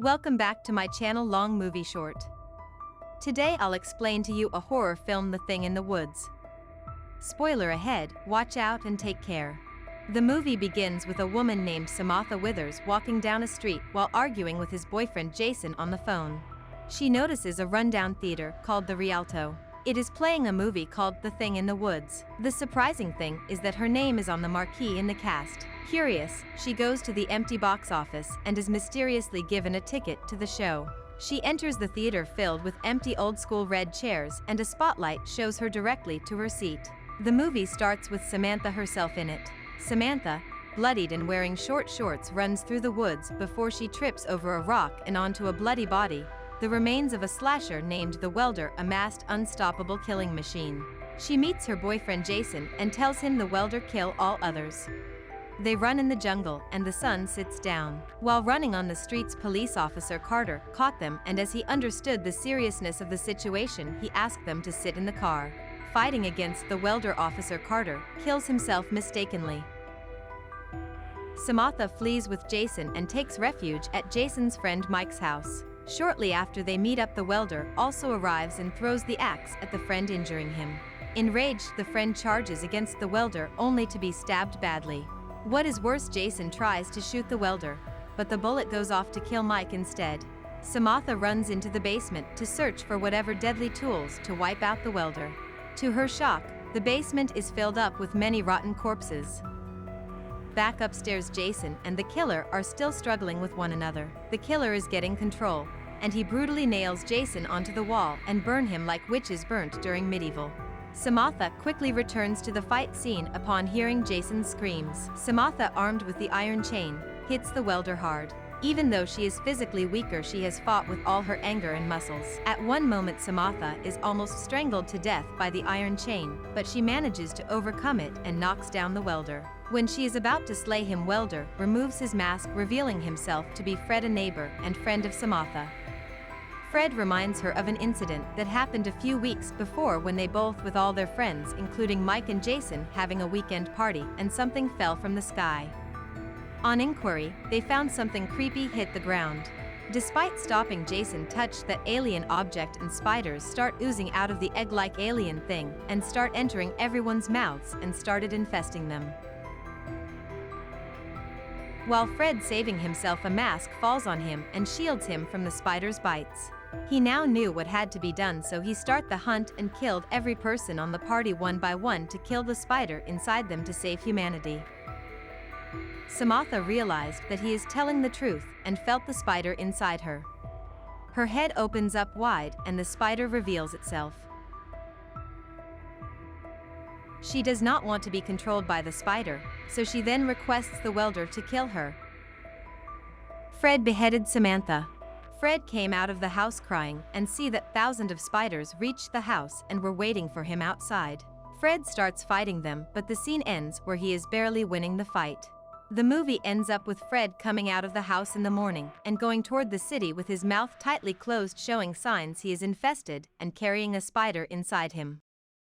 Welcome back to my channel Long Movie Short. Today I'll explain to you a horror film, The Thing in the Woods. Spoiler ahead, watch out and take care. The movie begins with a woman named Samantha Withers walking down a street while arguing with his boyfriend Jason on the phone. She notices a rundown theater called the Rialto. It is playing a movie called The Thing in the Woods. The surprising thing is that her name is on the marquee in the cast. Curious, she goes to the empty box office and is mysteriously given a ticket to the show. She enters the theater filled with empty old-school red chairs, and a spotlight shows her directly to her seat. The movie starts with Samantha herself in it. Samantha, bloodied and wearing short shorts, runs through the woods before she trips over a rock and onto a bloody body, the remains of a slasher named the Welder, a masked, unstoppable killing machine. She meets her boyfriend Jason and tells him the Welder kill all others. They run in the jungle and the sun sits down. While running on the streets, police officer Carter caught them, and as he understood the seriousness of the situation, he asked them to sit in the car. Fighting against the Welder, officer Carter kills himself mistakenly. Samantha flees with Jason and takes refuge at Jason's friend Mike's house. Shortly after they meet up, the Welder also arrives and throws the axe at the friend, injuring him. Enraged, the friend charges against the Welder only to be stabbed badly. What is worse, Jason tries to shoot the Welder, but the bullet goes off to kill Mike instead. Samantha runs into the basement to search for whatever deadly tools to wipe out the Welder. To her shock, the basement is filled up with many rotten corpses. Back upstairs, Jason and the killer are still struggling with one another. The killer is getting control, and he brutally nails Jason onto the wall and burns him like witches burnt during medieval. Samantha quickly returns to the fight scene upon hearing Jason's screams. Samantha, armed with the iron chain, hits the Welder hard. Even though she is physically weaker, she has fought with all her anger and muscles. At one moment, Samantha is almost strangled to death by the iron chain, but she manages to overcome it and knocks down the Welder. When she is about to slay him, Welder removes his mask, revealing himself to be Fred, a neighbor and friend of Samantha. Fred reminds her of an incident that happened a few weeks before when they both, with all their friends including Mike and Jason, having a weekend party, and something fell from the sky. On inquiry, they found something creepy hit the ground. Despite stopping, Jason touched that alien object and spiders start oozing out of the egg-like alien thing and start entering everyone's mouths and started infesting them. While Fred, saving himself, a mask falls on him and shields him from the spider's bites. He now knew what had to be done, so he started the hunt and killed every person on the party one by one to kill the spider inside them to save humanity. Samantha realized that he is telling the truth and felt the spider inside her. Her head opens up wide and the spider reveals itself. She does not want to be controlled by the spider, so she then requests the Welder to kill her. Fred beheaded Samantha. Fred came out of the house crying and see that thousands of spiders reached the house and were waiting for him outside. Fred starts fighting them, but the scene ends where he is barely winning the fight. The movie ends up with Fred coming out of the house in the morning and going toward the city with his mouth tightly closed, showing signs he is infested, and carrying a spider inside him.